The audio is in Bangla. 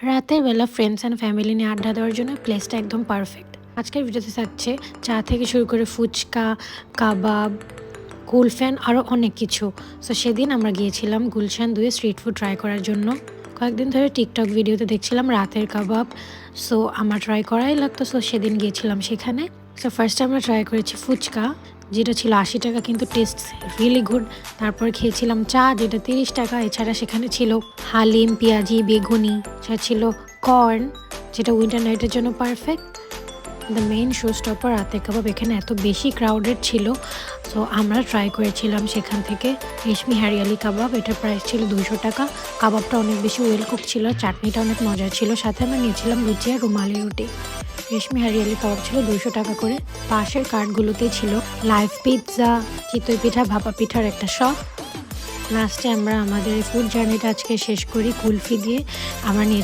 রাতের বেলা ফ্রেন্ডস অ্যান্ড ফ্যামিলি নিয়ে আড্ডা দেওয়ার জন্য প্লেসটা একদম পারফেক্ট। আজকের ভিডিওতে থাকছে চা থেকে শুরু করে ফুচকা, কাবাব, কুলফ্যান আরও অনেক কিছু। সো সেদিন আমরা গিয়েছিলাম গুলশান 2 স্ট্রিট ফুড ট্রাই করার জন্য। কয়েকদিন ধরে টিকটক ভিডিওতে দেখছিলাম রাতের কাবাব, সো আমার ট্রাই করাই লাগতো। সো সেদিন গিয়েছিলাম সেখানে। সো ফার্স্টে আমরা ট্রাই করেছি ফুচকা, যেটা ছিল 80 টাকা, কিন্তু টেস্ট রিয়েলি গুড। তারপর খেয়েছিলাম চা, যেটা 30 টাকা। এছাড়া সেখানে ছিল হালিম, পেঁয়াজি, বেগুনি, সেটা ছিল কর্ন, যেটা উইন্টার নাইটের জন্য perfect. The main show stopper রাতের কাবাব। এখানে এত বেশি ক্রাউডেড ছিল, সো আমরা ট্রাই করেছিলাম সেখান থেকে রেশমি হরিয়ালি কাবাব। এটার প্রাইস ছিল 200 টাকা। কাবাবটা অনেক বেশি ওয়েল কুক ছিল, চাটনিটা অনেক মজার ছিল। সাথে আমরা নিয়েছিলাম লুচি আর রুমালি রুটি। রেশমি হরিয়ালি কাবাব ছিল 200 টাকা করে। পাশের কার্টগুলোতেই ছিল লাইভ পিৎজা, চিতই পিঠা, ভাপা পিঠার একটা শপ। লাস্টে আমরা আমাদের ফুড জার্নিটা আজকে শেষ করি কুলফি দিয়ে। আমরা